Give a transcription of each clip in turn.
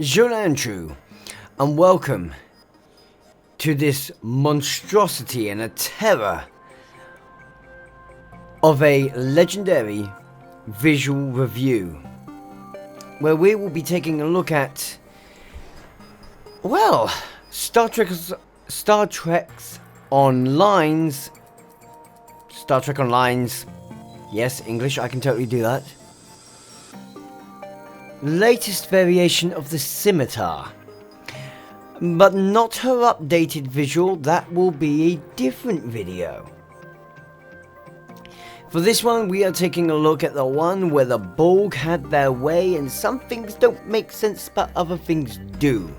Jolanchu, and welcome to this monstrosity and a terror of a legendary visual review, where we will be taking a look at, well, Star Trek Online's, yes, English, I can totally do that, latest variation of the Scimitar, but not her updated visual. That will be a different video. For this one, we are taking a look at the one where the Borg had their way and some things don't make sense but other things do.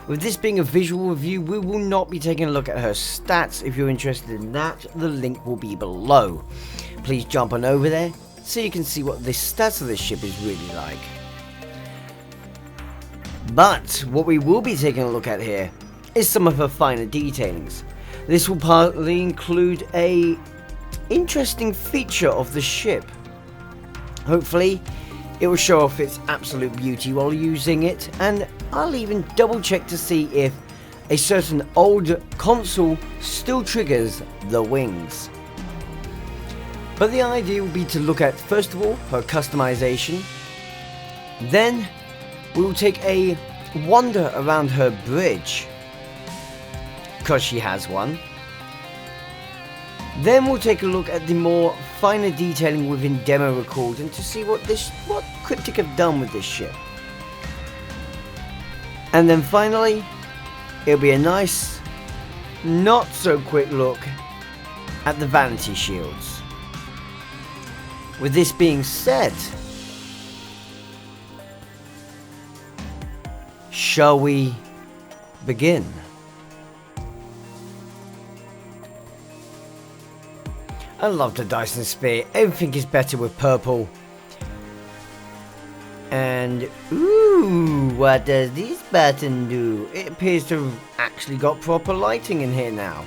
With this being a visual review, we will not be taking a look at her stats. If you're interested in that, the link will be below. Please jump on over there so you can see what the stats of this ship is really like. But what we will be taking a look at here is some of her finer detailings. This will partly include a interesting feature of the ship. Hopefully it will show off its absolute beauty while using it, and I'll even double check to see if a certain old console still triggers the wings. But the idea will be to look at, first of all, her customization. Then we will take a wander around her bridge, because she has one. Then we'll take a look at the more finer detailing within demo records and to see what Cryptic have done with this ship. And then finally, it'll be a nice, not so quick look at the vanity shields. With this being said, shall we begin? I love the Dyson Sphere. Everything is better with purple. And ooh, what does this button do? It appears to have actually got proper lighting in here now.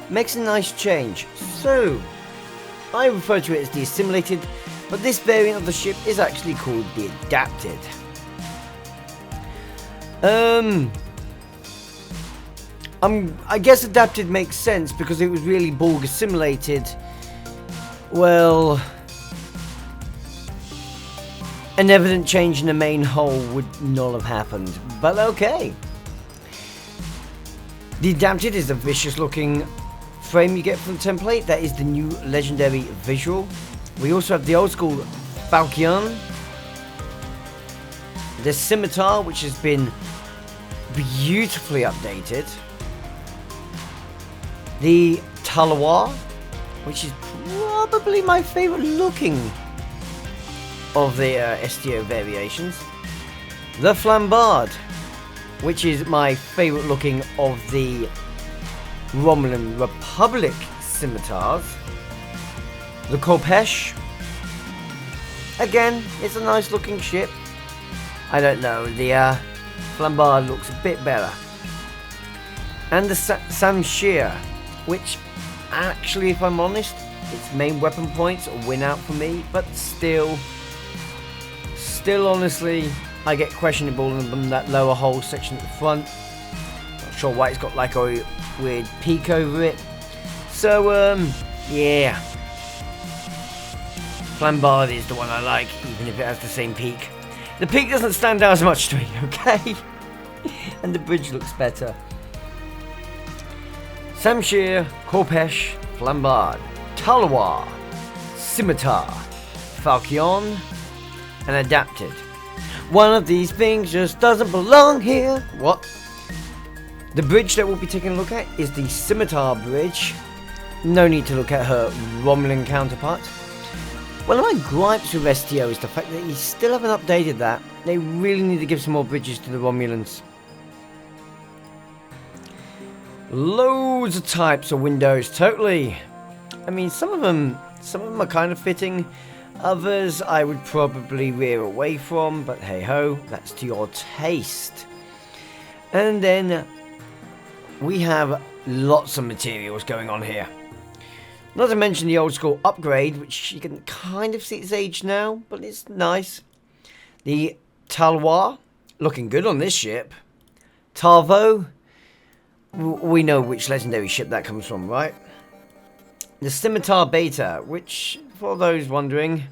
Makes a nice change. So, I refer to it as the assimilated, but this variant of the ship is actually called the adapted. I guess adapted makes sense because it was really Borg assimilated. Well, an evident change in the main hull would not have happened, but okay. The adapted is a vicious looking frame you get from the template. That is the new legendary visual. We also have the old school Falcon, the Scimitar, which has been beautifully updated, the Talawar, which is probably my favorite looking of the STO variations, the Flambard, which is my favorite looking of the Romulan Republic Scimitars, the Khopesh. Again, it's a nice looking ship. I don't know, the Flambard looks a bit better. And the Samshir, which actually, if I'm honest, its main weapon points win out for me, but still honestly, I get questionable in that lower hull section at the front. Not sure why it's got like a weird peak over it. So, yeah. Flambard is the one I like, even if it has the same peak. The peak doesn't stand out as much to me, okay? And the bridge looks better. Samshir, Khopesh, Flambard, Talawar, Scimitar, Falcon, and adapted. One of these things just doesn't belong here. What? The bridge that we'll be taking a look at is the Scimitar bridge. No need to look at her Romulan counterpart. One of my gripes with STO is the fact that you still haven't updated that. They really need to give some more bridges to the Romulans. Loads of types of windows, totally. I mean, some of them are kind of fitting. Others I would probably veer away from, but hey ho, that's to your taste. And then we have lots of materials going on here. Not to mention the old school upgrade, which you can kind of see its age now, but it's nice. The Talawar, looking good on this ship. Tarvo. We know which legendary ship that comes from, right? The Scimitar Beta, which, for those wondering,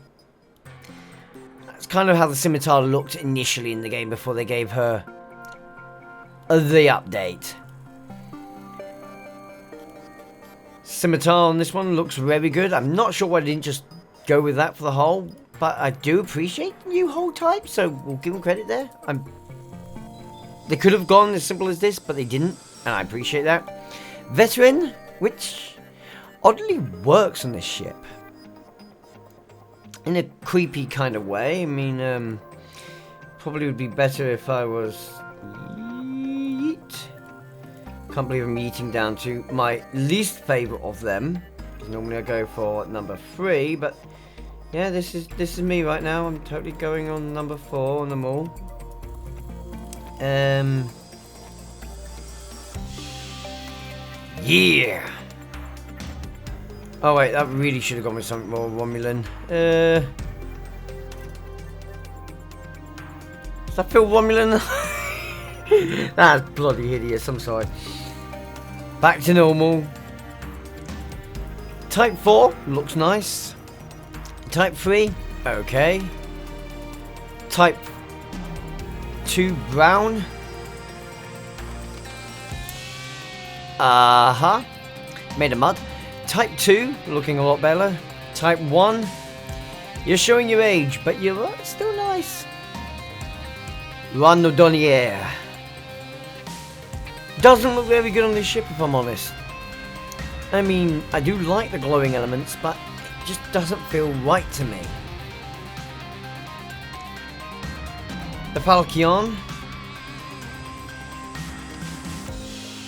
that's kind of how the Scimitar looked initially in the game before they gave her the update. Scimitar on this one looks very good. I'm not sure why they didn't just go with that for the hull, but I do appreciate the new hull type, so we'll give them credit there. They could have gone as simple as this, but they didn't, and I appreciate that. Veteran, which oddly works on this ship. In a creepy kind of way. I mean, probably would be better if I was... Can't believe I'm eating down to my least favourite of them. Normally I go for number 3, but yeah, this is me right now. I'm totally going on number 4 on them all. Yeah. Oh wait, that really should have gone with something more Romulan. Does that feel Romulan? That's bloody hideous, I'm sorry. Back to normal. Type 4 looks nice. Type 3, okay. Type 2 brown. Made of mud. Type 2 looking a lot better. Type 1, you're showing your age, but you're still nice. Randonnier. Doesn't look very good on this ship, if I'm honest. I mean, I do like the glowing elements, but it just doesn't feel right to me. The Falchion.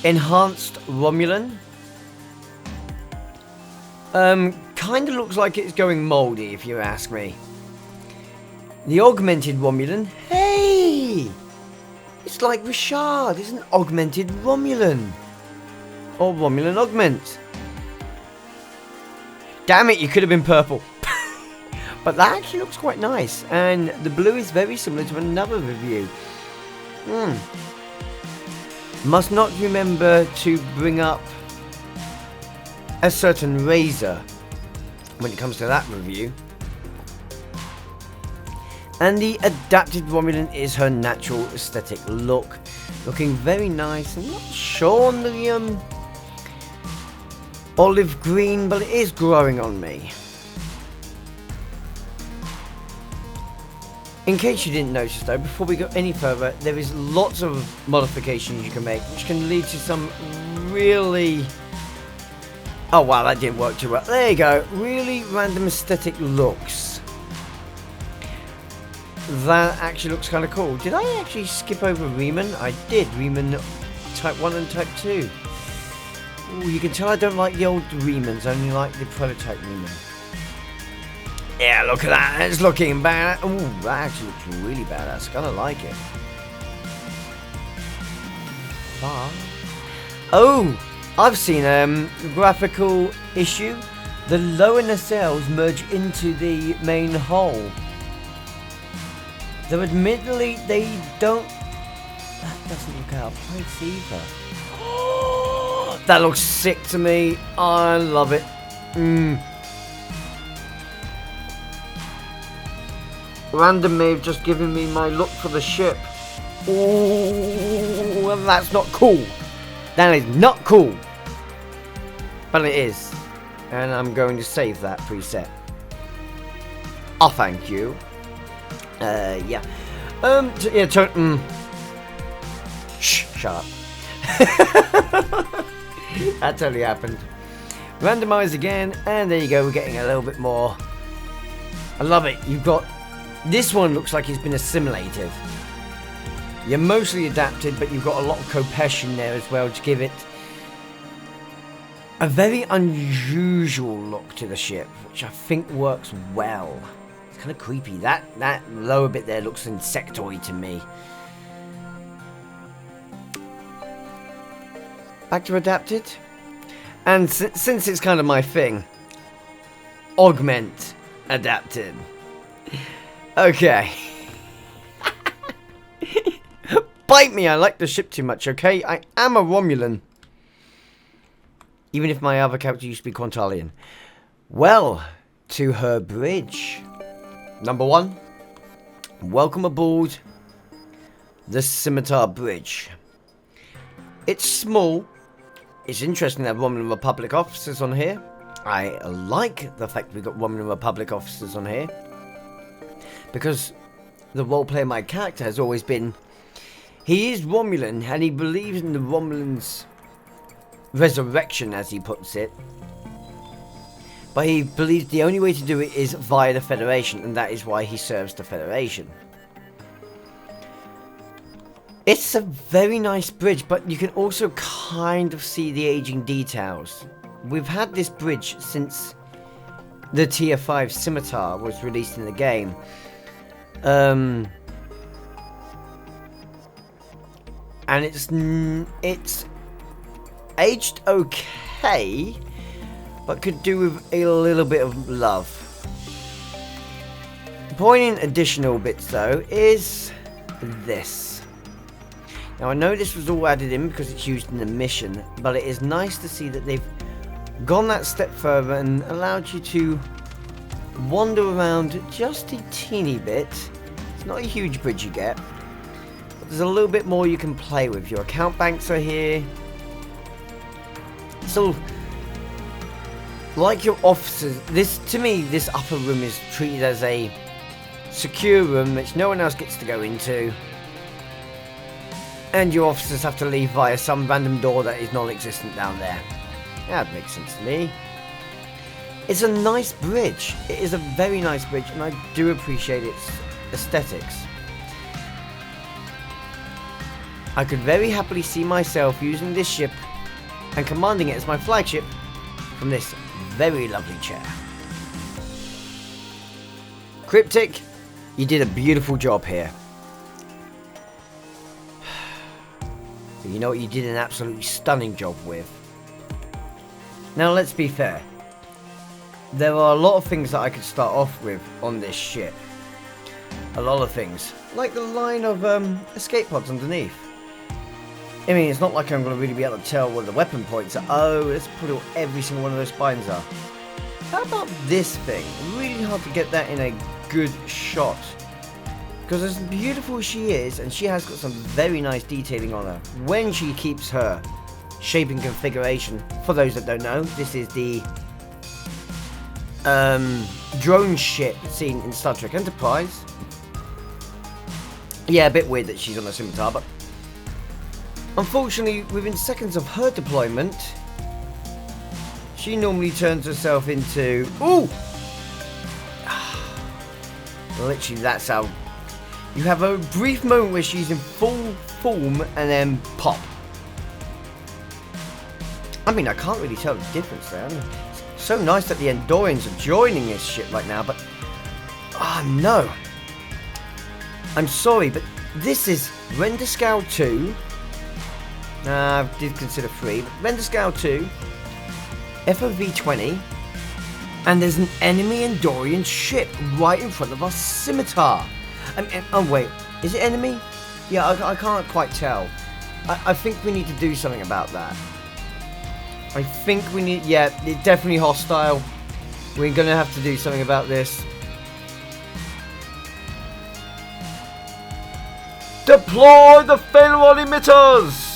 Enhanced Romulan. Kind of looks like it's going mouldy, if you ask me. The Augmented Romulan. Hey! It's like Ri'shad, it's an Augmented Romulan. Or Romulan Augment. Damn it, you could have been purple. But that actually looks quite nice. And the blue is very similar to another review. Must not remember to bring up a certain razor when it comes to that review. And the adapted Romulan is her natural aesthetic look. Looking very nice. I'm not sure on the olive green, but it is growing on me. In case you didn't notice though, before we go any further, there is lots of modifications you can make, which can lead to some really... Oh wow, that didn't work too well. There you go. Really random aesthetic looks. That actually looks kind of cool. Did I actually skip over Riemann? I did. Riemann Type 1 and Type 2. Ooh, you can tell I don't like the old Riemanns, I only like the prototype Riemann. Yeah, look at that. It's looking bad. Ooh, that actually looks really badass. I kind of like it. Oh, I've seen a graphical issue. The lower nacelles merge into the main hull. Though admittedly, they don't... That doesn't look out of place either. That looks sick to me. I love it. Random may have just given me my look for the ship. Ooh, well, that's not cool. That is not cool. But it is. And I'm going to save that preset. Oh, thank you. Yeah. Shh, shut up. That totally happened. Randomize again, and there you go, we're getting a little bit more. I love it. You've got... This one looks like it's been assimilated. You're mostly adapted, but you've got a lot of Kopesh there as well to give it a very unusual look to the ship, which I think works well. It's kind of creepy. That lower bit there looks insectoid to me. Back to adapted. And since it's kind of my thing, augment adapted. Okay. bite me, I like the ship too much, okay? I am a Romulan. Even if my other character used to be Quantalian. Well, to her bridge. Number 1. Welcome aboard the Scimitar Bridge. It's small. It's interesting to have Romulan Republic officers on here. I like the fact we've got Romulan Republic officers on here. Because the roleplay of my character has always been... He is Romulan and he believes in the Romulans' resurrection, as he puts it. But he believes the only way to do it is via the Federation, and that is why he serves the Federation. It's a very nice bridge, but you can also kind of see the aging details. We've had this bridge since the Tier 5 Scimitar was released in the game. And it's aged okay, but could do with a little bit of love. Poignant additional bits though is this. Now I know this was all added in because it's used in the mission, but it is nice to see that they've gone that step further and allowed you to wander around just a teeny bit. It's not a huge bridge you get, but there's a little bit more you can play with. Your account banks are here. So, like your officers, to me, this upper room is treated as a secure room which no one else gets to go into. And your officers have to leave via some random door that is non-existent down there. That makes sense to me. It's a nice bridge. It is a very nice bridge, and I do appreciate its aesthetics. I could very happily see myself using this ship and commanding it as my flagship from this very lovely chair. Cryptic, you did a beautiful job here. But you know what you did an absolutely stunning job with? Now let's be fair. There are a lot of things that I could start off with on this ship. A lot of things. Like the line of escape pods underneath. I mean, it's not like I'm going to really be able to tell where the weapon points are. Oh, let's put every single one of those spines are. How about this thing? Really hard to get that in a good shot. Because as beautiful as she is, and she has got some very nice detailing on her, when she keeps her shape and configuration, for those that don't know, this is the drone ship seen in Star Trek Enterprise. Yeah, a bit weird that she's on a Scimitar, but unfortunately, within seconds of her deployment, she normally turns herself into... Ooh! Literally, that's how... You have a brief moment where she's in full form, and then pop. I mean, I can't really tell the difference there. I mean, it's so nice that the Andorians are joining this ship right now, but... Ah, no. I'm sorry, but this is Render Scale 2... I did consider 3, but Render Scale 2, FOV 20, and there's an enemy Andorian ship right in front of our Scimitar. I mean, oh wait, is it enemy? Yeah, I can't quite tell. I think we need to do something about that. I think we need, yeah, it's definitely hostile. We're gonna have to do something about this. Deploy the Phaeron emitters!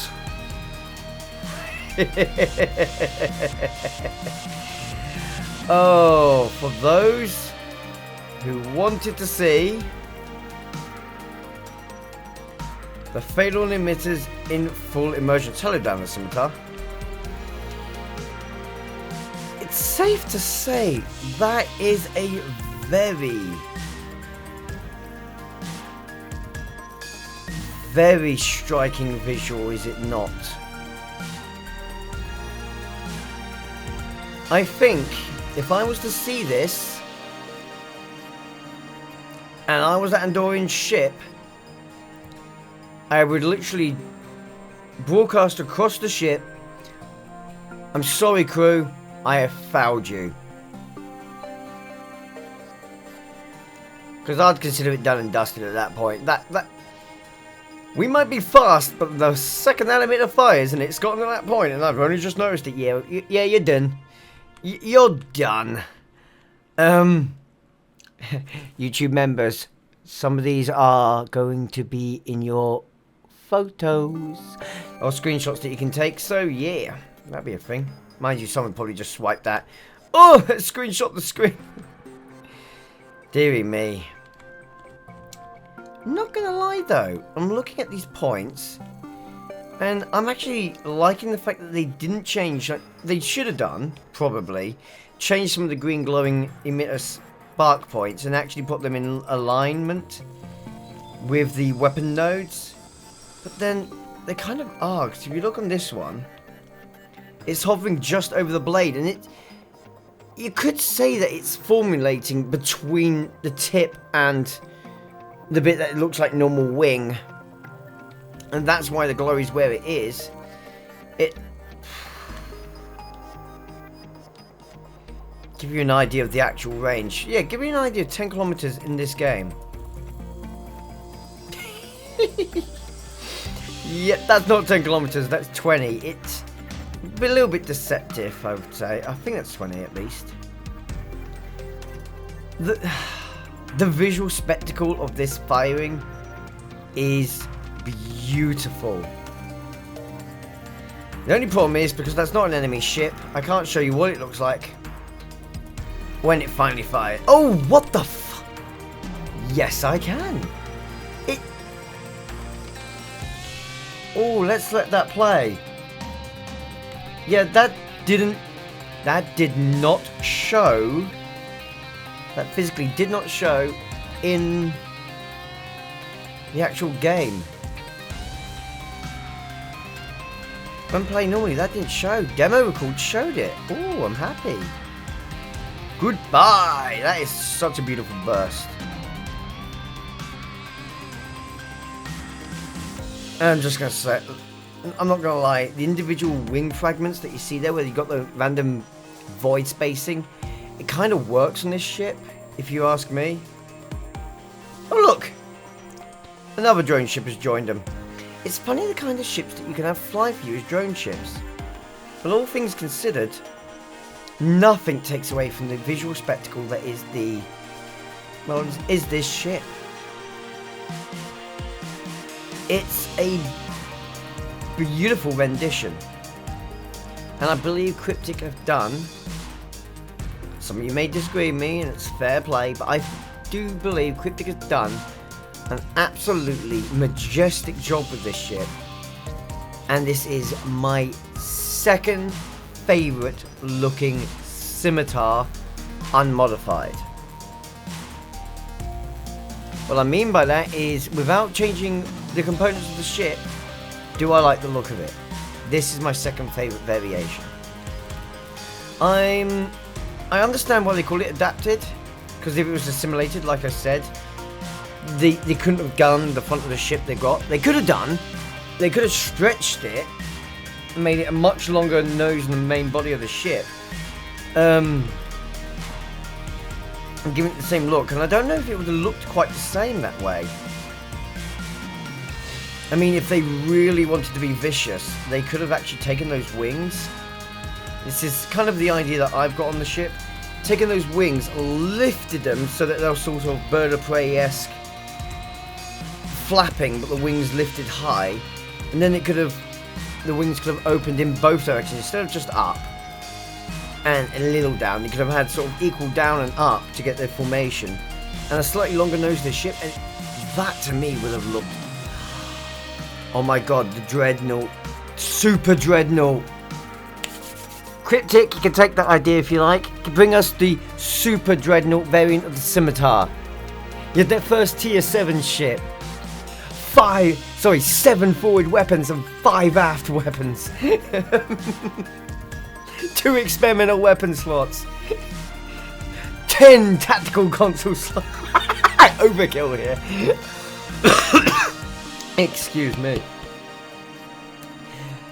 Oh, for those who wanted to see the Phaeron emitters in full immersion. Hello down the Scimitar. It's safe to say that is a very, very striking visual, is it not? I think if I was to see this and I was at Andorian ship, I would literally broadcast across the ship, "I'm sorry, crew, I have fouled you." Because I'd consider it done and dusted at that point. We might be fast, but the second elevator fires and it's gotten to that point, and I've only just noticed it. Yeah, you're done. You're done. YouTube members, some of these are going to be in your photos or screenshots that you can take. So yeah, that'd be a thing. Mind you, someone probably just swiped that. Oh, screenshot the screen. Deary me. Not gonna lie though, I'm looking at these points and I'm actually liking the fact that they didn't change. They should have done, probably, change some of the green glowing emitter spark points and actually put them in alignment with the weapon nodes. But then they kind of are, because if you look on this one, it's hovering just over the blade, and you could say that it's formulating between the tip and the bit that looks like normal wing, and that's why the glow is where it is. Give you an idea of the actual range. Yeah, give me an idea of 10 kilometers in this game. Yep, that's not 10 kilometers, that's 20. It's a little bit deceptive, I would say. I think that's 20 at least. The visual spectacle of this firing is beautiful. The only problem is, because that's not an enemy ship, I can't show you what it looks like when it finally fires. Oh, what the f... Yes, I can. Oh, let's let that play. Yeah, that did not show. That physically did not show in the actual game. When playing normally, that didn't show. Demo record showed it. Oh, I'm happy. Goodbye. That is such a beautiful burst. I'm just going to say, I'm not going to lie, the individual wing fragments that you see there, where you got the random void spacing, it kind of works on this ship, if you ask me. Oh look! Another drone ship has joined them. It's funny the kind of ships that you can have fly for you as drone ships. But all things considered, nothing takes away from the visual spectacle that is is this ship. It's a beautiful rendition, and I believe Cryptic have done, some of you may disagree with me and it's fair play, but I do believe Cryptic has done an absolutely majestic job with this ship, and this is my second favourite looking Scimitar unmodified. What I mean by that is, without changing the components of the ship, do I like the look of it? This is my second favourite variation. I understand why they call it adapted, because if it was assimilated, like I said, they couldn't have done the front of the ship they got. They could have done. They could have stretched it and made it a much longer nose than the main body of the ship. And giving it the same look, and I don't know if it would have looked quite the same that way. I mean, if they really wanted to be vicious, they could have actually taken those wings. This is kind of the idea that I've got on the ship. Taken those wings, lifted them so that they're sort of bird of prey-esque flapping, but the wings lifted high, and then the wings could have opened in both directions instead of just up and a little down. You could have had sort of equal down and up to get their formation, and a slightly longer nose to the ship, and that to me would have looked, oh my god, the Dreadnought, Super Dreadnought. Cryptic, you can take that idea if you like. You can bring us the Super Dreadnought variant of the Scimitar. You had their first tier 7 ship. 7 forward weapons and 5 aft weapons. 2 experimental weapon slots. 10 tactical console slots. Overkill here. Excuse me.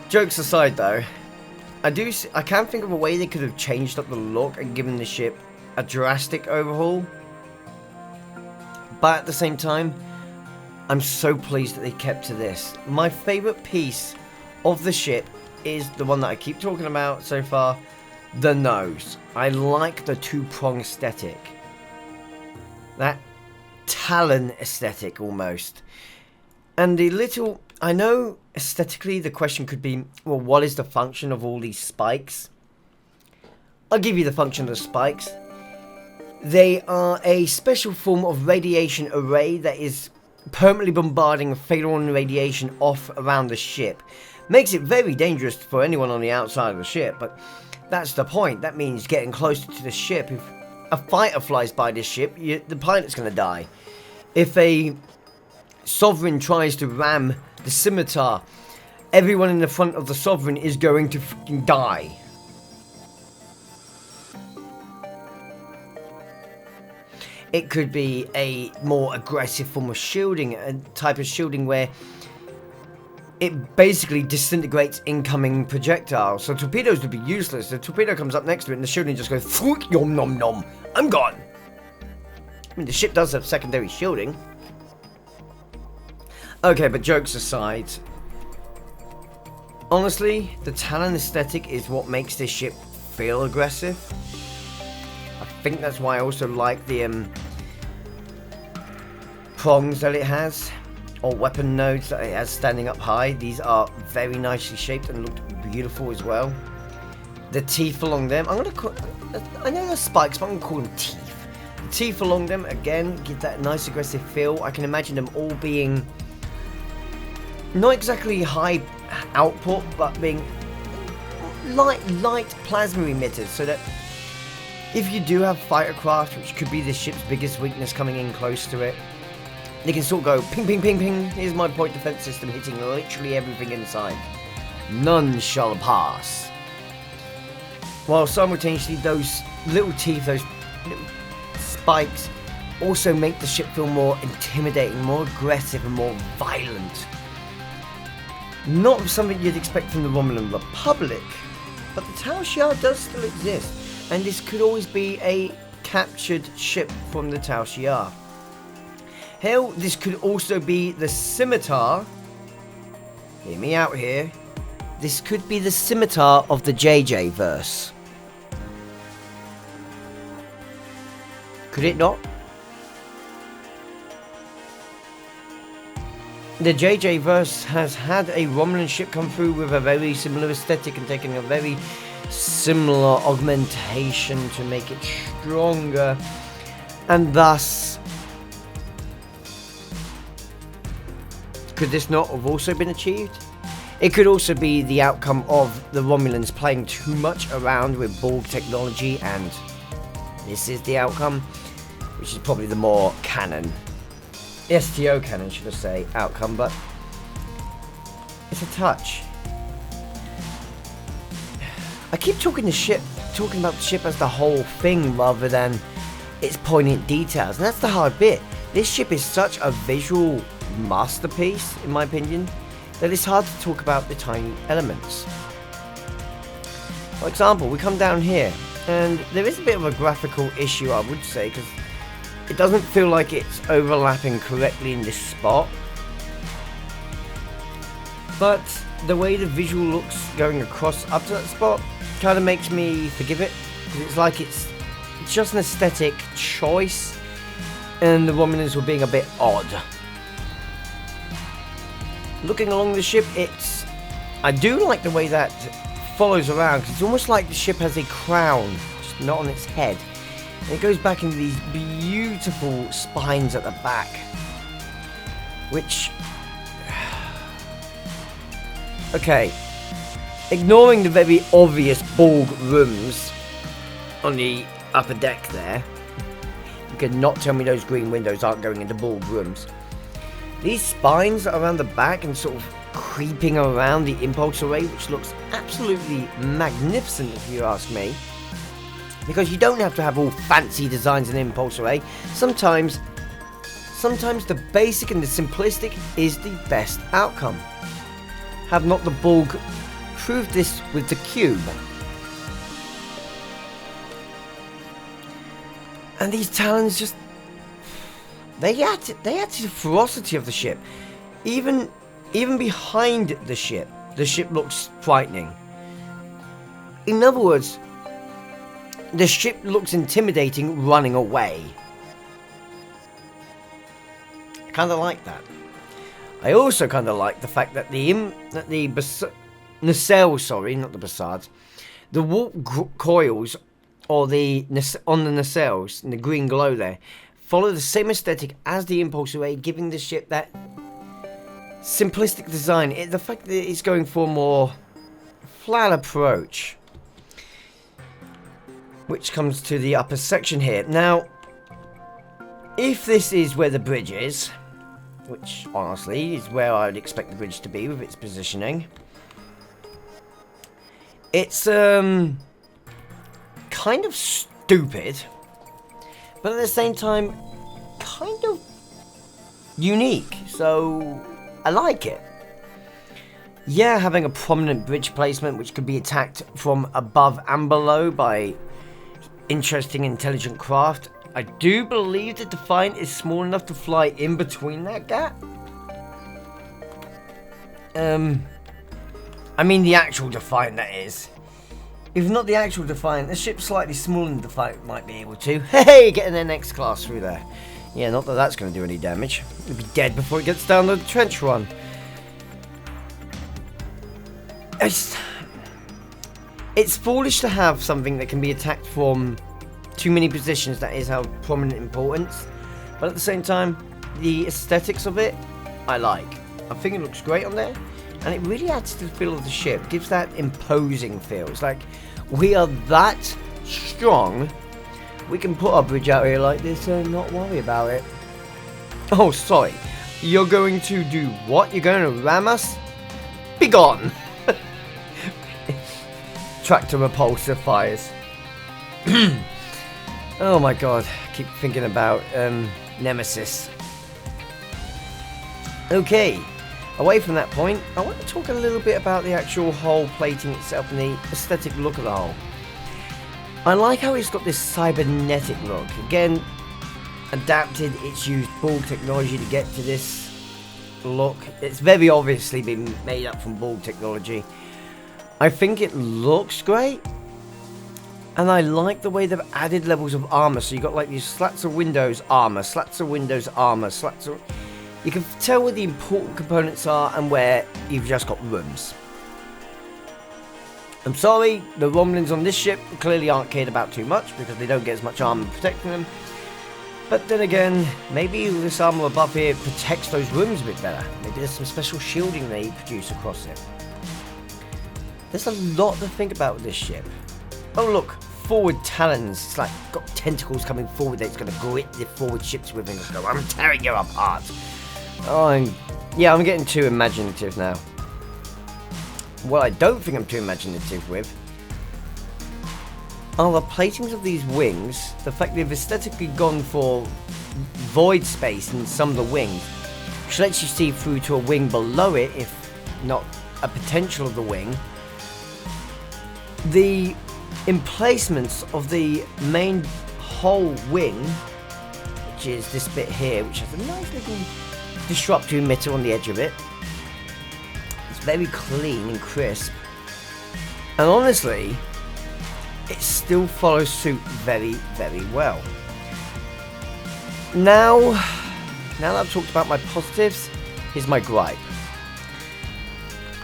Jokes aside though, I can think of a way they could have changed up the look and given the ship a drastic overhaul. But at the same time, I'm so pleased that they kept to this. My favourite piece of the ship is the one that I keep talking about so far, the nose. I like the two-prong aesthetic. That Talon aesthetic almost. And the little... I know aesthetically the question could be, well, what is the function of all these spikes? I'll give you the function of the spikes. They are a special form of radiation array that is permanently bombarding phaeton radiation off around the ship. Makes it very dangerous for anyone on the outside of the ship, but that's the point. That means getting closer to the ship. If a fighter flies by this ship, the pilot's going to die. If a Sovereign tries to ram the Scimitar, everyone in the front of the Sovereign is going to fucking die. It could be a more aggressive form of shielding, a type of shielding where it basically disintegrates incoming projectiles. So torpedoes would be useless. The torpedo comes up next to it and the shielding just goes, yom nom nom, I'm gone. I mean, the ship does have secondary shielding. Okay, but jokes aside, honestly, the Talon aesthetic is what makes this ship feel aggressive. I think that's why I also like the prongs that it has, or weapon nodes that it has standing up high. These are very nicely shaped and look beautiful as well. The teeth along them, I'm gonna call, I know they're spikes, but I'm gonna call them teeth. The teeth along them, again, give that nice aggressive feel. I can imagine them all being not exactly high output, but being light plasma emitters, so that if you do have fighter craft, which could be the ship's biggest weakness coming in close to it, they can sort of go ping, ping, ping, ping. Here's my point defense system hitting literally everything inside. None shall pass. While simultaneously those little teeth, those little spikes, also make the ship feel more intimidating, more aggressive and more violent. Not something you'd expect from the Romulan Republic, but the Tal Shiar does still exist, and this could always be a captured ship from the Tal Shiar. Hell, this could also be the Scimitar. Hear me out here. This could be the Scimitar of the JJ verse. Could it not? The JJ verse has had a Romulan ship come through with a very similar aesthetic and taking a very similar augmentation to make it stronger, and thus could this not have also been achieved? It could also be the outcome of the Romulans playing too much around with Borg technology, and this is the outcome, which is probably the more canon. STO canon, should I say, outcome, but it's a touch. I keep talking about the ship as the whole thing rather than its poignant details, and that's the hard bit. This ship is such a visual masterpiece, in my opinion, that it's hard to talk about the tiny elements. For example, we come down here, and there is a bit of a graphical issue, I would say, because it doesn't feel like it's overlapping correctly in this spot. But the way the visual looks going across up to that spot kind of makes me forgive it. It's like it's just an aesthetic choice, and the Romulans were being a bit odd. Looking along the ship, I do like the way that follows around, because it's almost like the ship has a crown, just not on its head. And it goes back into these beautiful spines at the back, which, okay, ignoring the very obvious Borg rooms on the upper deck there, you cannot tell me those green windows aren't going into Borg rooms. These spines around the back and sort of creeping around the impulse array, which looks absolutely magnificent if you ask me. Because you don't have to have all fancy designs in impulse array. Sometimes the basic and the simplistic is the best outcome. Have not the Borg proved this with the cube? And these Talons just... They add to the ferocity of the ship. Even behind the ship looks frightening. In other words, the ship looks intimidating running away. I kind of like that. I also kind of like the fact that the nacelles, sorry, not the facades, the warp coils or on the nacelles, in the green glow there, follow the same aesthetic as the impulse array, giving the ship that simplistic design. The fact that it's going for a more flat approach, which comes to the upper section here. Now, if this is where the bridge is, which honestly is where I would expect the bridge to be with its positioning, it's kind of stupid, but at the same time kind of unique, so I like it. Yeah, having a prominent bridge placement which could be attacked from above and below by interesting intelligent craft. I do believe the Defiant is small enough to fly in between that gap. I mean the actual Defiant, that is. If not the actual Defiant, the ship slightly smaller than the Defiant might be able to. Hey, getting their next class through there. Yeah, not that that's going to do any damage. It'll be dead before it gets down the trench run. It's foolish to have something that can be attacked from too many positions that is of prominent importance, but at the same time, the aesthetics of it, I like. I think it looks great on there, and it really adds to the feel of the ship. It gives that imposing feel. It's like, we are that strong, we can put our bridge out here like this and not worry about it. Oh, sorry. You're going to do what? You're going to ram us? Be gone! Tractor repulsor fires. Oh my god, I keep thinking about Nemesis. Okay, away from that point, I want to talk a little bit about the actual hull plating itself and the aesthetic look of the hull. I like how it's got this cybernetic look. Again, adapted, it's used Borg technology to get to this look. It's very obviously been made up from Borg technology. I think it looks great, and I like the way they've added levels of armor. So you got like these slats of windows armor, slats of windows armor, slats of... You can tell where the important components are and where you've just got rooms. I'm sorry, the Romulans on this ship clearly aren't cared about too much because they don't get as much armor protecting them. But then again, maybe this armor above here protects those rooms a bit better. Maybe there's some special shielding they produce across it. There's a lot to think about with this ship. Oh look, forward talons. It's like got tentacles coming forward that it's going to grip the forward ships with and go, I'm tearing you apart. Oh, yeah, I'm getting too imaginative now. What I don't think I'm too imaginative with are the platings of these wings. The fact they've aesthetically gone for void space in some of the wings, which lets you see through to a wing below it, if not a potential of the wing. The emplacements of the main hull wing, which is this bit here, which has a nice little disruptor emitter on the edge of it. It's very clean and crisp, and honestly it still follows suit very, very well. Now that I've talked about my positives, here's my gripe.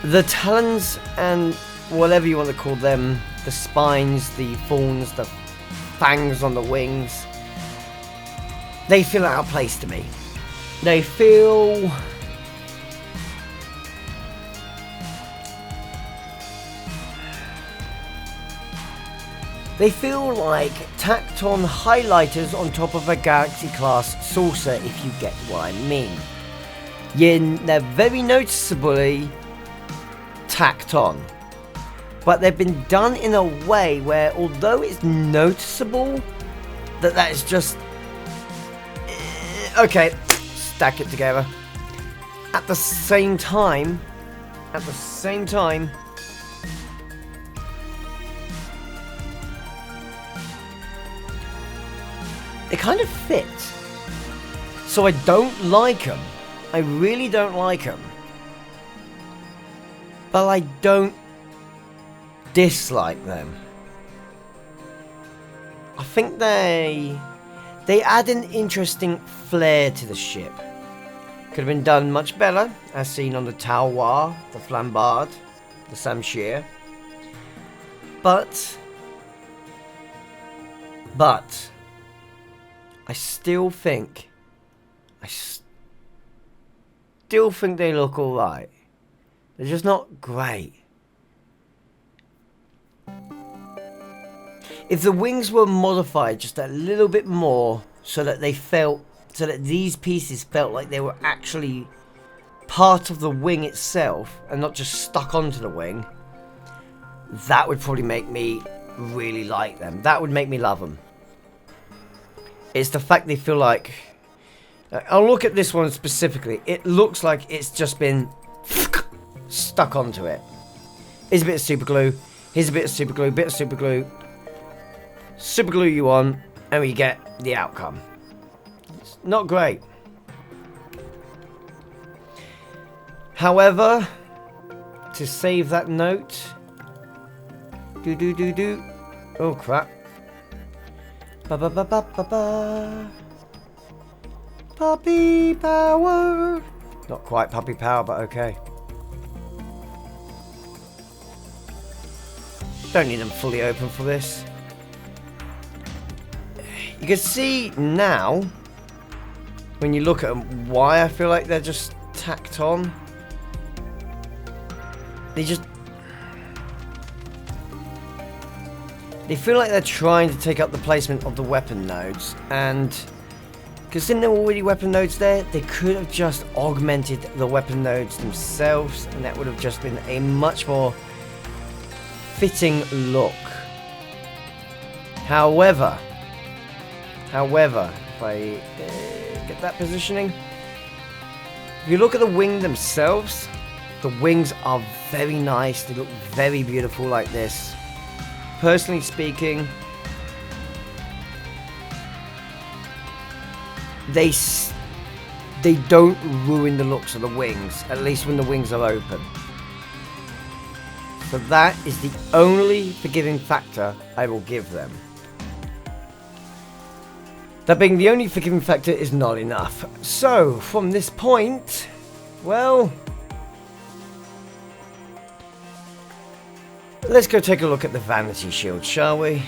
The talons and whatever you want to call them, the spines, the thorns, the fangs on the wings, they feel out of place to me. They feel... They feel like tacked on highlighters on top of a Galaxy-class saucer, if you get what I mean. They're very noticeably tacked on. But they've been done in a way where, although it's noticeable, that is just... okay, stack it together. At the same time, they kind of fit. So I don't like them. I really don't like them. But I don't dislike them. I think they add an interesting flair to the ship. Could have been done much better, as seen on the Talwar, the Flambard, the Samshir. But I still think they look alright. They're just not great. If the wings were modified just a little bit more so that these pieces felt like they were actually part of the wing itself and not just stuck onto the wing, that would probably make me really like them. That would make me love them. It's the fact they feel like... I'll look at this one specifically. It looks like it's just been stuck onto it. Here's a bit of super glue. Here's a bit of super glue. Bit of super glue. Super glue you on, and we get the outcome. It's not great. However, to save that note... Oh, crap. Ba-ba-ba-ba-ba-ba. Puppy power. Not quite puppy power, but okay. Don't need them fully open for this. You can see now, when you look at them, why I feel like they're just tacked on. They feel like they're trying to take up the placement of the weapon nodes, and because there were already weapon nodes there, they could have just augmented the weapon nodes themselves, and that would have just been a much more fitting look. However, if I get that positioning, if you look at the wing themselves, the wings are very nice. They look very beautiful like this. Personally speaking, they don't ruin the looks of the wings, at least when the wings are open. So that is the only forgiving factor I will give them. That being the only forgiving factor is not enough. So, from this point, well, let's go take a look at the vanity shield, shall we?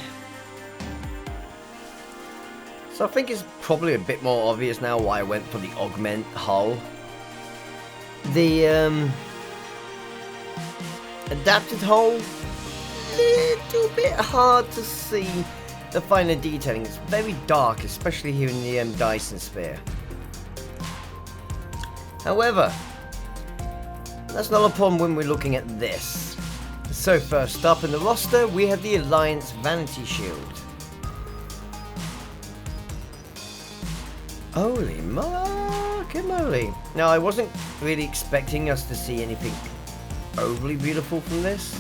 So I think it's probably a bit more obvious now why I went for the augment hull. The adapted hull, little bit hard to see the finer detailing. It's very dark, especially here in the Dyson sphere. However, that's not a problem when we're looking at this. So first up in the roster, we have the Alliance Vanity Shield. Holy moly. Now, I wasn't really expecting us to see anything overly beautiful from this.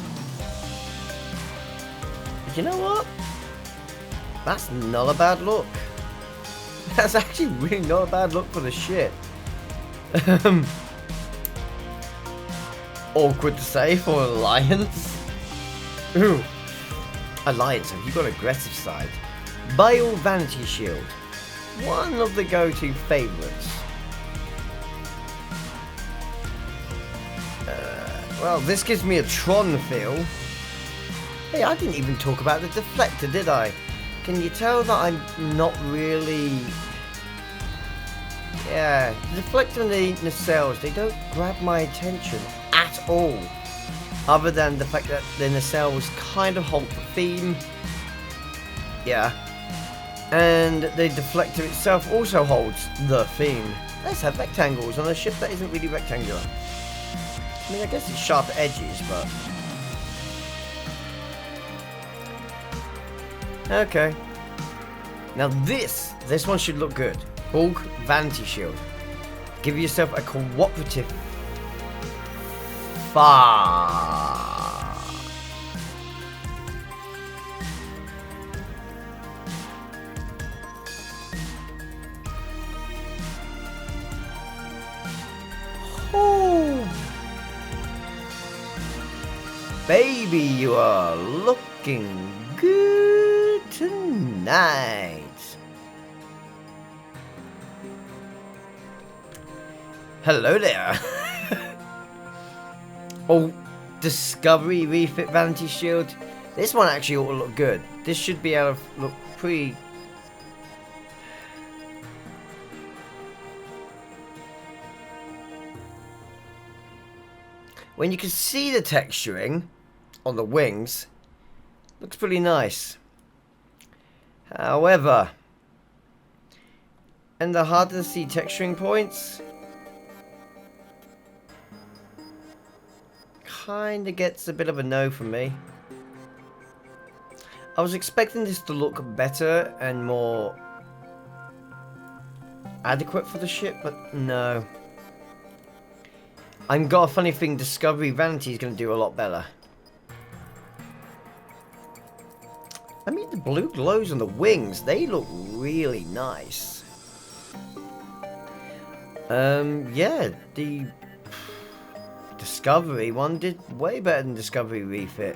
But you know what? That's not a bad look. That's actually really not a bad look for the ship. Awkward to say for Alliance. Ooh. Alliance, have you got aggressive side? Bile Vanity Shield. One of the go-to favourites. Well, this gives me a Tron feel. Hey, I didn't even talk about the deflector, did I? Can you tell that I'm not really... Yeah, the deflector and the nacelles, they don't grab my attention at all. Other than the fact that the nacelles kind of hold the theme. Yeah. And the deflector itself also holds the theme. Let's have rectangles on a ship that isn't really rectangular. I mean, I guess it's sharp edges, but... Okay. Now this one should look good. Bulk Vanity Shield. Give yourself a cooperative far. baby, you are looking good tonight. Hello there. Oh, Discovery refit vanity shield. This one actually ought to look good. This should be able to look pretty... When you can see the texturing on the wings, looks pretty nice. However, and the harder to see texturing points, kind of gets a bit of a no from me. I was expecting this to look better and more adequate for the ship, but no. I've got a funny thing, Discovery Vanity is going to do a lot better. I mean, the blue glows on the wings, they look really nice. Yeah, the Discovery one did way better than Discovery Refit.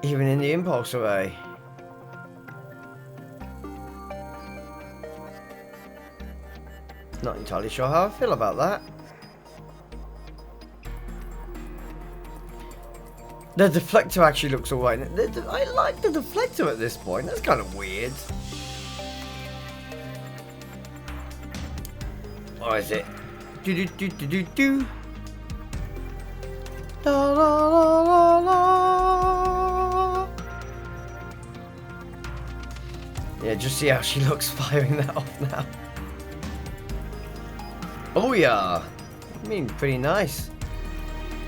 Even in the impulse array. Not entirely sure how I feel about that. The deflector actually looks alright. I like the deflector at this point. That's kind of weird. Or is it? Do do do do do do. La la la la la. Yeah, just see how she looks firing that off now. Oh yeah, I mean, pretty nice.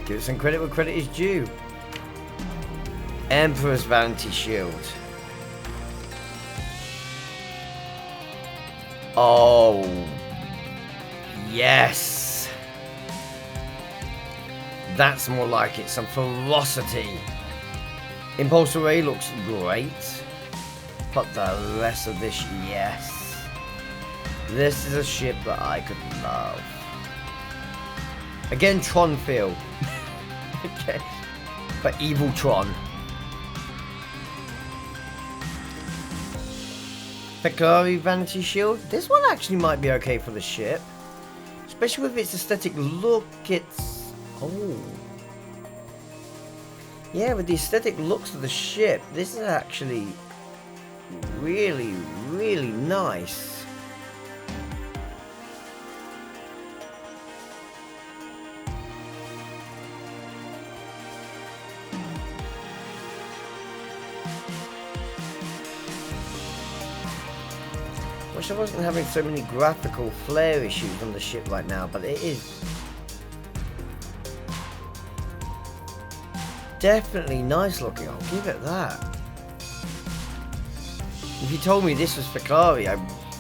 Give it some credit where credit is due. Emperor's Vanity Shield. Oh, yes. That's more like it, some ferocity. Impulse Array looks great. But the rest of this, yes. This is a ship that I could love. Again, Tron feel. Okay. But evil Tron. Picari Vanity Shield. This one actually might be okay for the ship. Especially with its aesthetic look. It's... Oh. Yeah, with the aesthetic looks of the ship, this is actually really, really nice. Wish I wasn't having so many graphical flare issues on the ship right now, but it is definitely nice looking, I'll give it that. If you told me this was Picari,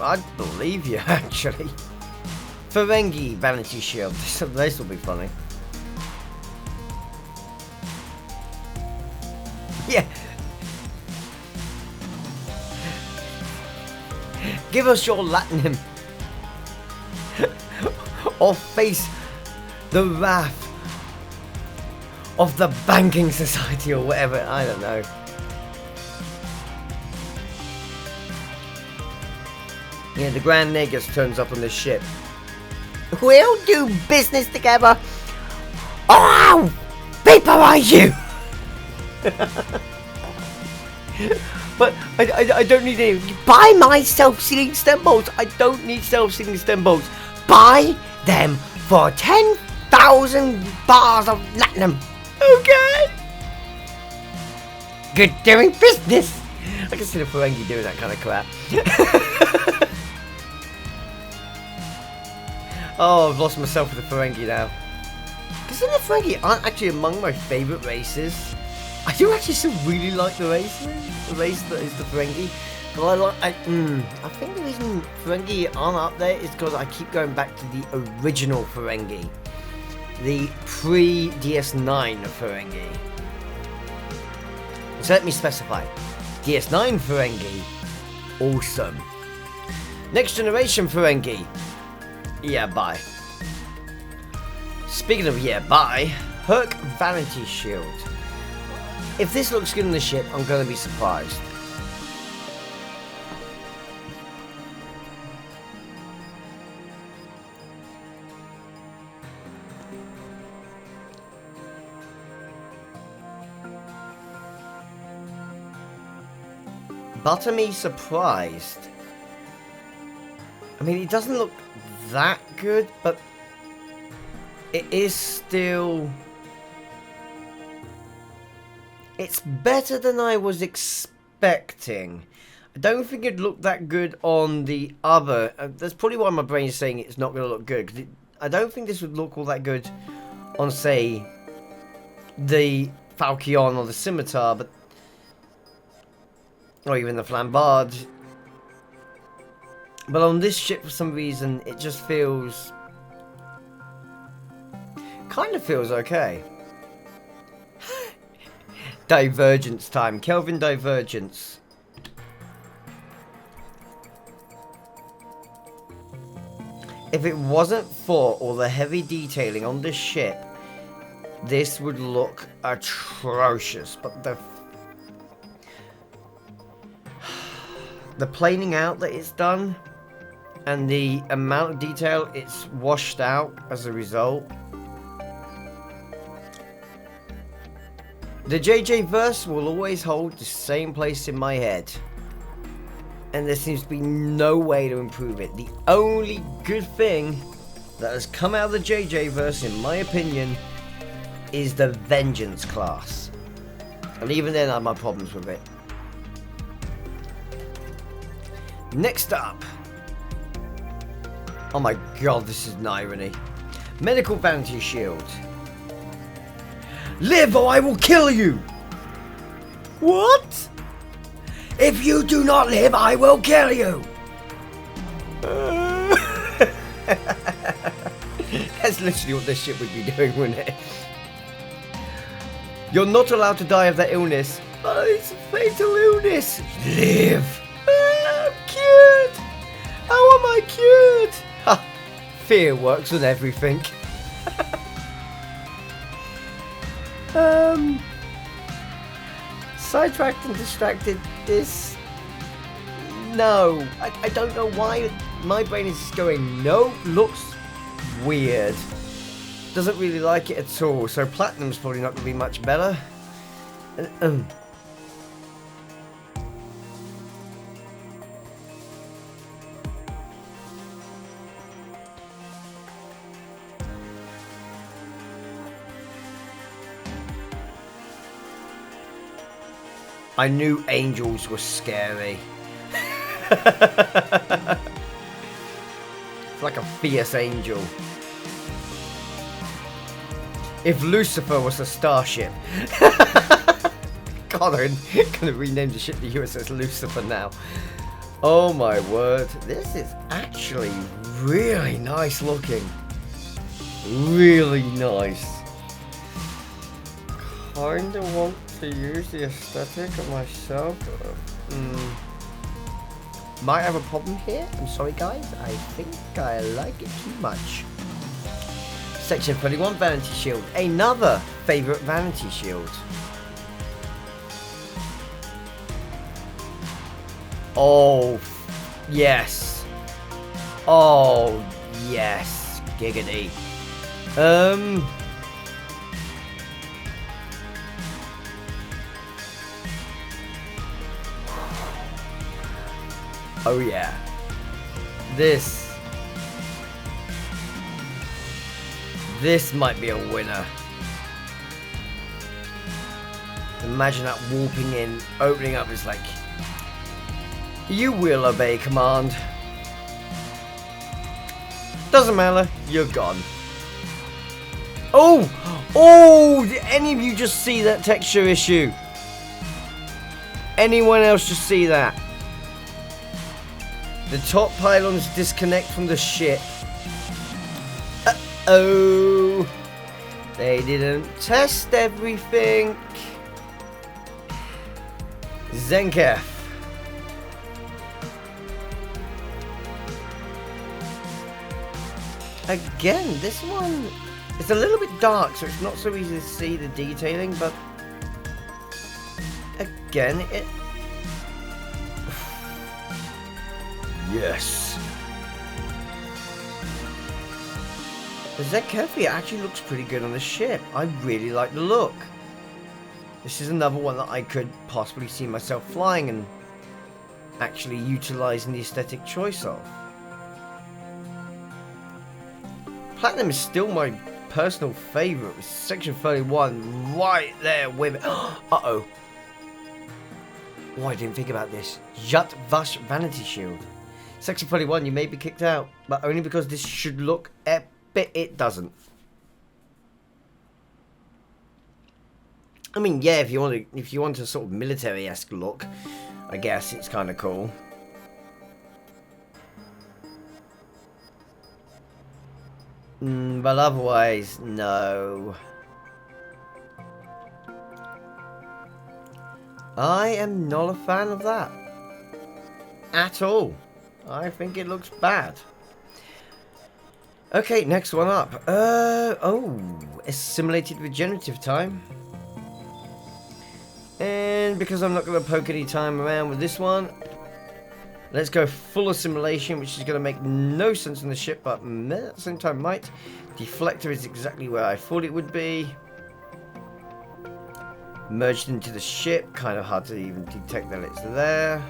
I'd believe you, actually. Ferengi Vanity Shield, this will be funny. Yeah. Give us your Latinum. Or face the wrath of the banking society or whatever. I don't know. Yeah, the Grand Negus turns up on the ship. We'll do business together. Oh, vaporize you. But I don't need any. Buy my self-sealing stem bolts. I don't need self-sealing stem bolts. Buy them for 10,000 bars of platinum. Okay. Good doing business. I can see the Ferengi doing that kind of crap. Oh, I've lost myself with the Ferengi now. Because the Ferengi aren't actually among my favourite races. I do actually still really like the race that is the Ferengi. But I think the reason Ferengi aren't up there is because I keep going back to the original Ferengi. The pre-DS9 Ferengi. So let me specify. DS9 Ferengi, awesome. Next generation Ferengi, yeah, bye. Speaking of bye. Herc Vanity Shield. If this looks good in the ship, I'm going to be surprised. But me surprised. I mean, it doesn't look that good, but it is still... It's better than I was expecting. I don't think it'd look that good on the other... that's probably why my brain is saying it's not going to look good. 'Cause I don't think this would look all that good on, say, the Falchion or the Scimitar, but... or even the Flambard. But on this ship, for some reason, it just feels... kind of feels okay. Divergence time. Kelvin Divergence. If it wasn't for all the heavy detailing on this ship, this would look atrocious. But the planing out that it's done and the amount of detail it's washed out as a result. The JJ verse will always hold the same place in my head, and there seems to be no way to improve it. The only good thing that has come out of the JJ verse, in my opinion, is the Vengeance class, and even then I have my problems with it. Next up, oh my god, this is an irony. Medical Vanity Shield. Live or I will kill you! What? If you do not live, I will kill you! That's literally what this ship would be doing, wouldn't it? You're not allowed to die of that illness. Oh, it's a fatal illness. Live! I'm cured! How am I cured? Ha! Fear works on everything. Sidetracked and distracted. This... no. I don't know why my brain is just going, no, looks weird. Doesn't really like it at all. So Platinum's probably not going to be much better. I knew angels were scary. It's like a fierce angel. If Lucifer was a starship. God, I'm gonna rename the ship the USS Lucifer now. Oh my word. This is actually really nice looking. Really nice. Kinda want to use the aesthetic of myself. Might have a problem here. I'm sorry guys, I think I like it too much. Section 31 Vanity Shield. Another favourite Vanity Shield. Oh yes. Oh yes. Giggity. Oh yeah. This might be a winner. Imagine that warping in, opening up, it's like, you will obey command. Doesn't matter, you're gone. Oh! Oh! Did any of you just see that texture issue? Anyone else just see that? The top pylons disconnect from the ship. Uh-oh. They didn't test everything. Zenkef. Again, this one It's a little bit dark, so it's not so easy to see the detailing, but again, it... Yes! The Zed actually looks pretty good on the ship. I really like the look. This is another one that I could possibly see myself flying and actually utilising the aesthetic choice of. Platinum is still my personal favourite, with Section 31 right there with it. Uh-oh. Oh, I didn't think about this. Jerfface Vanity Shield. Section 31, you may be kicked out, but only because this should look epic. It doesn't. I mean, yeah, if you want a sort of military-esque look, I guess it's kind of cool. But otherwise, no. I am not a fan of that. At all. I think it looks bad. Okay, next one up. Oh, assimilated regenerative time. And because I'm not going to poke any time around with this one, let's go full assimilation, which is going to make no sense on the ship, but at the same time might. Deflector is exactly where I thought it would be. Merged into the ship, kind of hard to even detect that it's there.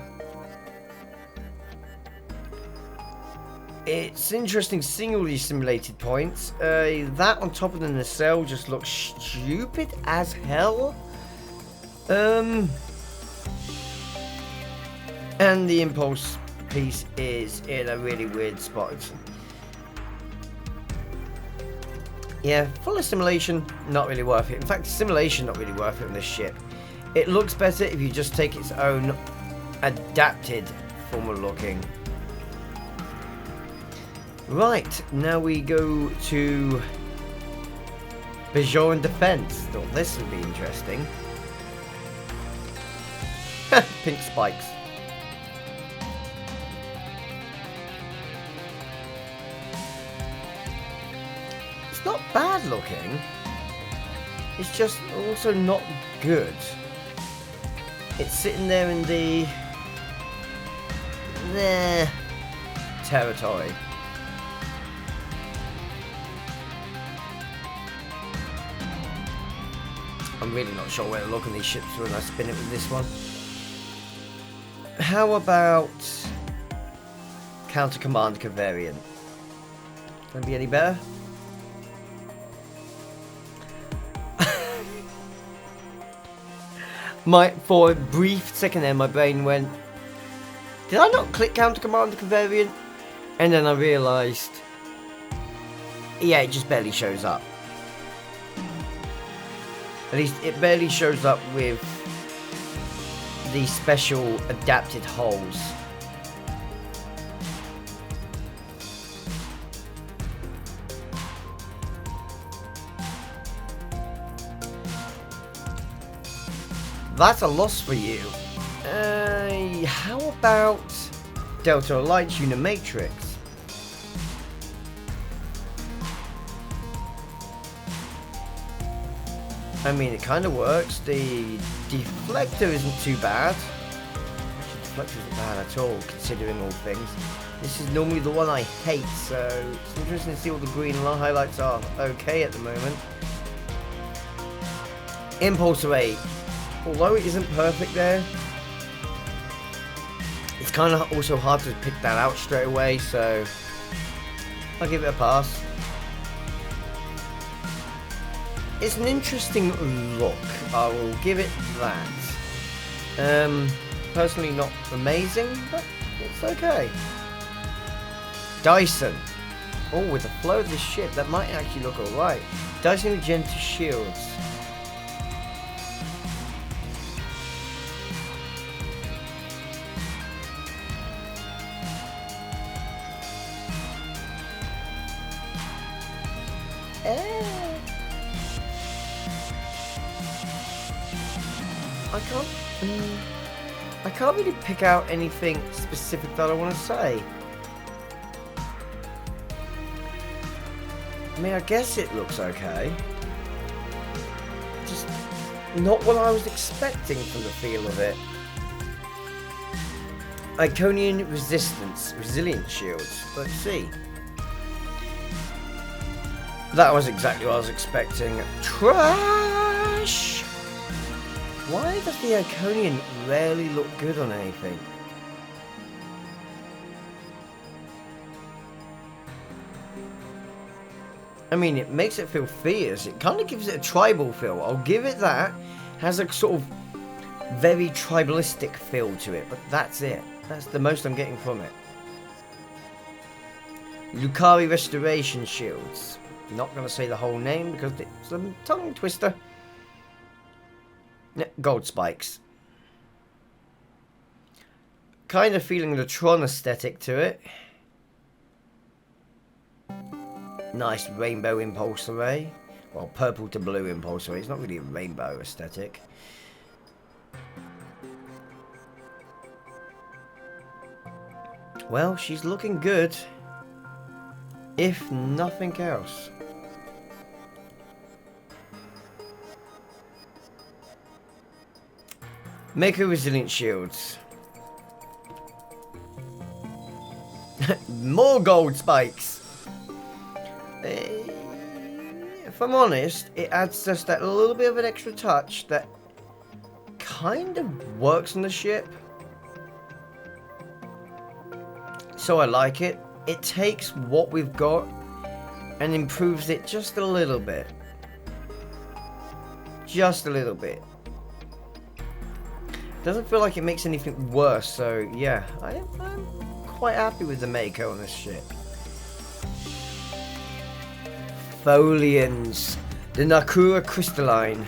It's interesting seeing all these simulated points. That on top of the nacelle just looks stupid as hell. And the impulse piece is in a really weird spot. Yeah, full assimilation, not really worth it. In fact, simulation not really worth it on this ship. It looks better if you just take its own adapted form of looking. Right, now we go to Bajoran Defense. Thought this would be interesting. Pink spikes. It's not bad looking. It's just also not good. It's sitting there in the territory. I'm really not sure where to look on these ships when I spin it with this one. How about Counter Command Cavarian? Can it be any better? For a brief second there, my brain went, did I not click Counter Command Cavarian? And then I realised, yeah, it just barely shows up. At least it barely shows up with the special adapted holes. That's a loss for you. How about Delta Lights Unimatrix? I mean, it kind of works. The deflector isn't too bad. Actually, the deflector isn't bad at all, considering all things. This is normally the one I hate, so it's interesting to see what the green highlights are. Okay at the moment. Impulse rate. Although it isn't perfect there, it's kind of also hard to pick that out straight away, so I'll give it a pass. It's an interesting look, I will give it that. Personally not amazing, but it's okay. Dyson. Oh, with the flow of the ship, that might actually look alright. Dyson Magenta Shields. I can't really pick out anything specific that I want to say. mean, I guess it looks okay. Just not what I was expecting from the feel of it. Iconian resistance, resilient shields. Let's see. That was exactly what I was expecting. Trash! Why does the Iconian rarely look good on anything? I mean, it makes it feel fierce. It kind of gives it a tribal feel. I'll give it that. Has a sort of very tribalistic feel to it, but that's it. That's the most I'm getting from it. Lucari Restoration Shields. Not going to say the whole name because it's a tongue twister. Gold spikes. Kind of feeling the Tron aesthetic to it. Nice rainbow impulse array. Well, purple to blue impulse array. It's not really a rainbow aesthetic. Well, she's looking good. If nothing else. Make her resilient shields. More gold spikes. If I'm honest, it adds just that little bit of an extra touch that kind of works on the ship. So I like it. It takes what we've got and improves it just a little bit. Just a little bit. Doesn't feel like it makes anything worse, so yeah, I'm quite happy with the Mako on this ship. Folians, the Nakura Crystalline.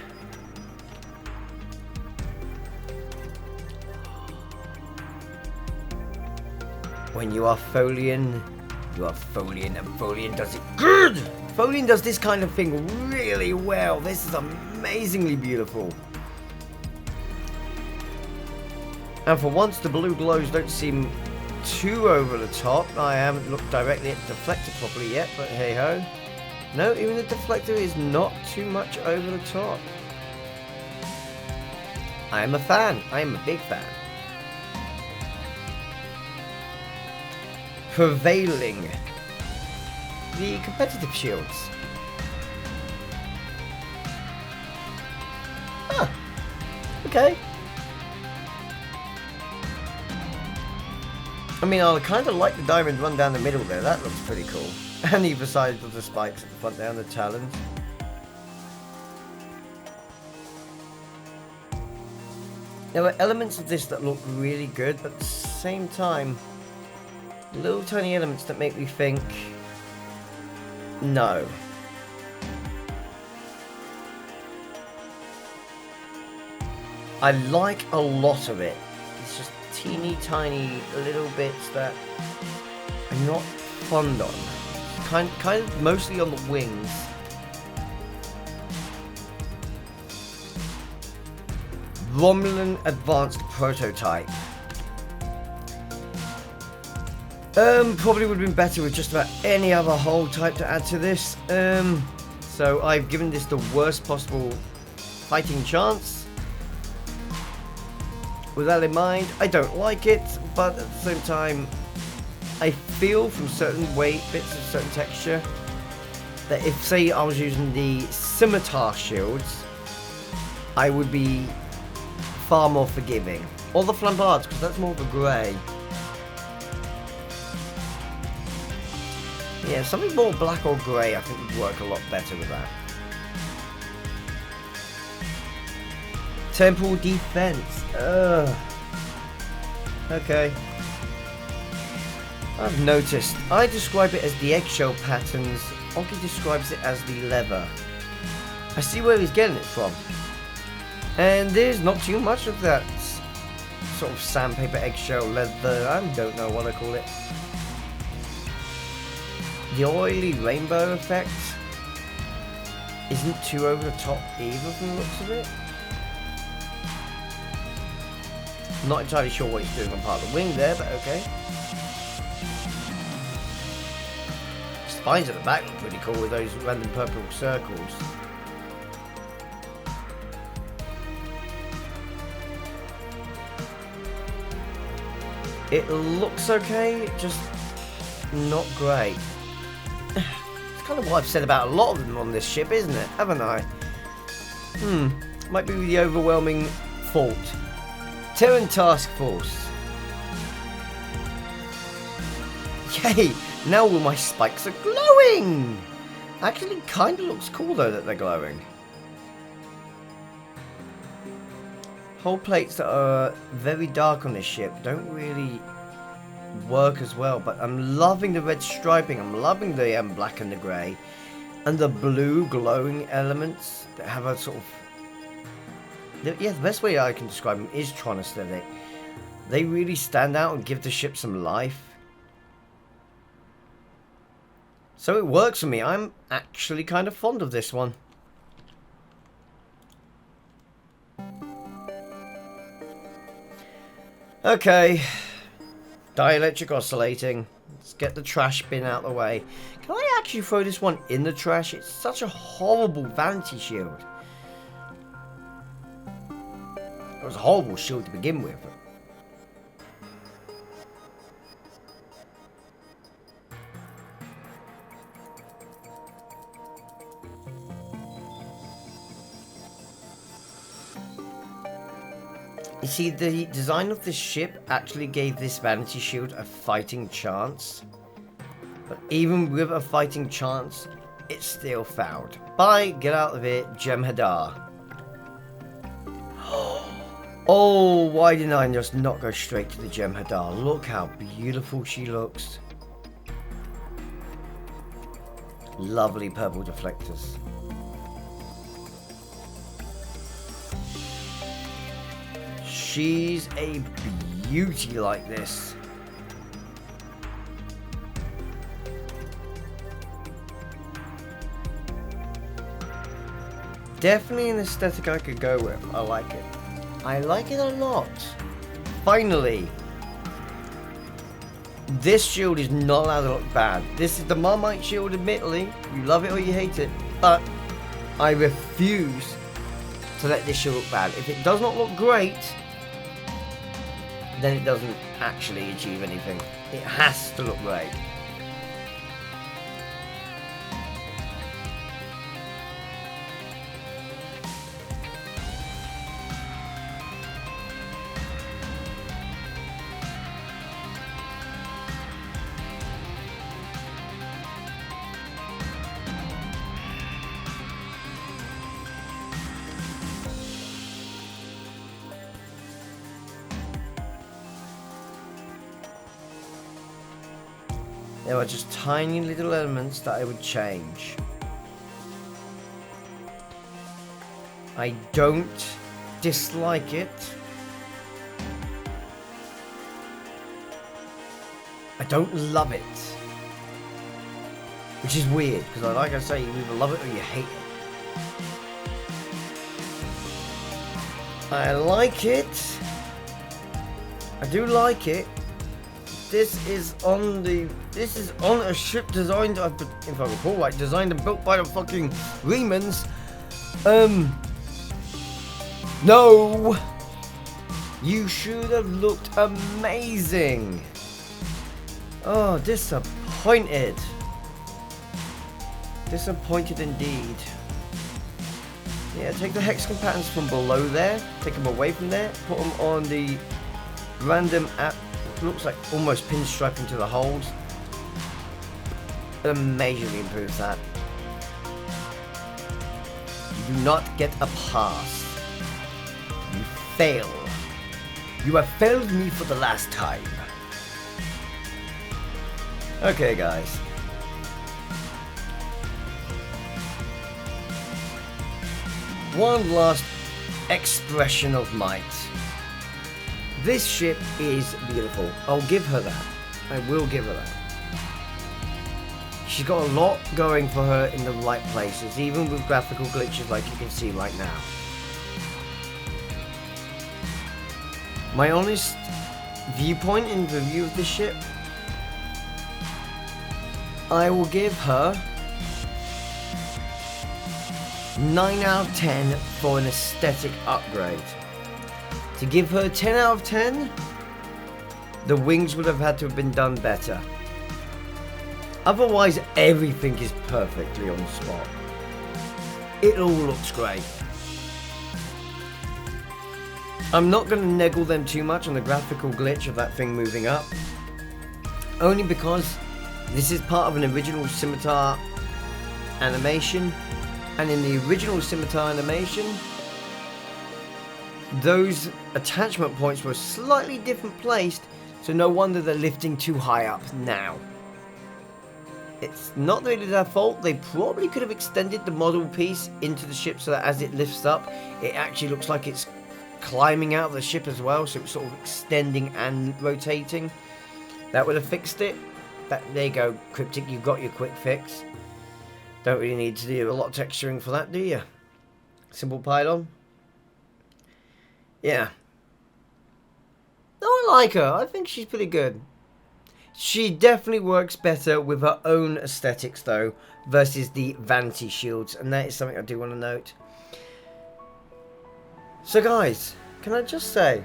When you are Folian, you are Folian, and Folian does it good! Folian does this kind of thing really well. This is amazingly beautiful. And for once, the blue glows don't seem too over the top. I haven't looked directly at the deflector properly yet, but hey ho. No, even the deflector is not too much over the top. I am a fan. I am a big fan. Prevailing. The competitive shields. Huh. Okay. I mean, I kind of like the diamond run down the middle there. That looks pretty cool. And either side of the spikes at the front down the talons. There are elements of this that look really good, but at the same time, little tiny elements that make me think, no. I like a lot of it. It's just teeny tiny little bits that I'm not fond on. Kind of mostly on the wings. Romulan Advanced Prototype. Probably would have been better with just about any other hull type to add to this. So I've given this the worst possible fighting chance. With that in mind, I don't like it, but at the same time, I feel from certain weight, bits of certain texture, that if, say, I was using the Scimitar shields, I would be far more forgiving. Or the Flambards, because that's more of a grey. Yeah, something more black or grey I think would work a lot better with that. Temple Defense. Ugh. Okay. I've noticed. I describe it as the eggshell patterns. Oki describes it as the leather. I see where he's getting it from. And there's not too much of that sort of sandpaper eggshell leather. I don't know what I call it. The oily rainbow effect isn't too over the top either from the looks of it. Not entirely sure what he's doing on part of the wing there, but okay. spines at the back look pretty cool with those random purple circles. It looks okay, just not great. It's kind of what I've said about a lot of them on this ship, isn't it? Haven't I? Might be the overwhelming fault. Terran Task Force. Yay! Now all my spikes are glowing! Actually, kind of looks cool though that they're glowing. Hull plates that are very dark on this ship don't really work as well, but I'm loving the red striping. I'm loving the black and the grey, and the blue glowing elements that have a sort of... Yeah, the best way I can describe them is Tron aesthetic. They really stand out and give the ship some life. So it works for me. I'm actually kind of fond of this one. Okay. Dielectric oscillating. Let's get the trash bin out of the way. Can I actually throw this one in the trash? It's such a horrible vanity shield. It was a horrible shield to begin with. You see, the design of this ship actually gave this vanity shield a fighting chance. But even with a fighting chance, it still fouled. Bye, get out of here, Jem'Hadar. Oh, why didn't I just not go straight to the Jem'Hadar? Look how beautiful she looks. Lovely purple deflectors. She's a beauty like this. Definitely an aesthetic I could go with. I like it. I like it a lot. Finally. This shield is not allowed to look bad. This is the Marmite shield, admittedly. You love it or you hate it. But I refuse to let this shield look bad. If it does not look great, then it doesn't actually achieve anything. It has to look great. There are just tiny little elements that I would change. I don't dislike it. I don't love it. Which is weird, because like I say, you either love it or you hate it. I like it. I do like it. This is on a ship designed, if I recall right, designed and built by the fucking Remans. No! You should have looked amazing. Oh, disappointed. Disappointed indeed. Yeah, take the hexagon patterns from below there, take them away from there, put them on the random app. Looks like almost pinstriping to the holes. It majorly improves that. You do not get a pass. You fail. You have failed me for the last time. Okay, guys. One last expression of might. This ship is beautiful. I'll give her that. I will give her that. She's got a lot going for her in the right places, even with graphical glitches like you can see right now. My honest viewpoint in review of this ship, I will give her 9 out of 10 for an aesthetic upgrade. To give her 10 out of 10, the wings would have had to have been done better. Otherwise, everything is perfectly on spot. It all looks great. I'm not going to niggle them too much on the graphical glitch of that thing moving up. Only because this is part of an original Scimitar animation. And in the original Scimitar animation, those attachment points were slightly different placed. So no wonder they're lifting too high up now. It's not really their fault. They probably could have extended the model piece into the ship so that as it lifts up, it actually looks like it's climbing out of the ship as well. So it's sort of extending and rotating. That would have fixed it. There you go, Cryptic, you've got your quick fix. Don't really need to do a lot of texturing for that, do you? Simple pylon. Yeah. I like her. I think she's pretty good. She definitely works better with her own aesthetics, though, versus the vanity shields. And that is something I do want to note. So, guys, can I just say,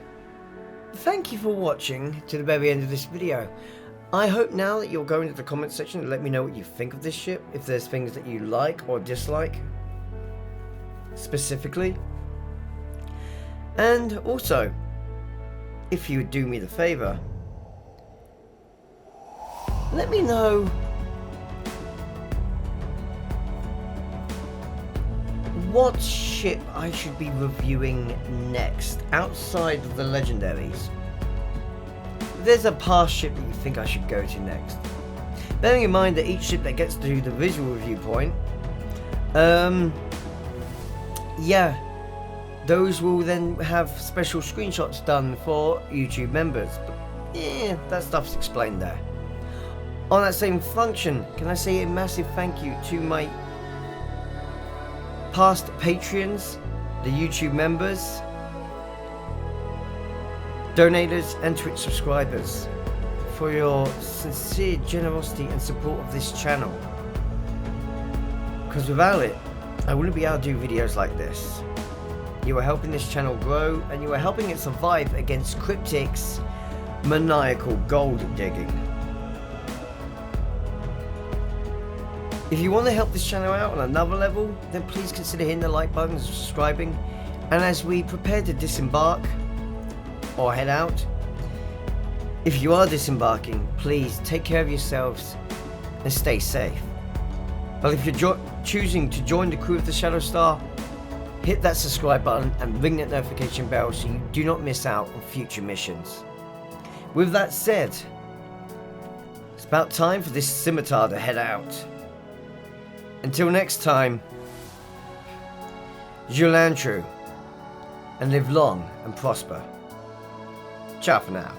thank you for watching to the very end of this video. I hope now that you'll go into the comment section and let me know what you think of this ship. If there's things that you like or dislike. Specifically. And also, if you would do me the favour, let me know what ship I should be reviewing next outside of the legendaries. If there's a past ship that you think I should go to next. Bearing in mind that each ship that gets to the visual review point, yeah, those will then have special screenshots done for YouTube members. But yeah, that stuff's explained there. On that same function, can I say a massive thank you to my past Patreons, the YouTube members, donators and Twitch subscribers for your sincere generosity and support of this channel. Because without it, I wouldn't be able to do videos like this. You are helping this channel grow and you are helping it survive against Cryptic's maniacal gold digging. If you want to help this channel out on another level, then please consider hitting the like button and subscribing. And as we prepare to disembark or head out, if you are disembarking, please take care of yourselves and stay safe. But if you're choosing to join the crew of the Shadow Star, hit that subscribe button and ring that notification bell so you do not miss out on future missions. With that said, it's about time for this Scimitar to head out. Until next time, Julantru, and live long and prosper. Ciao for now.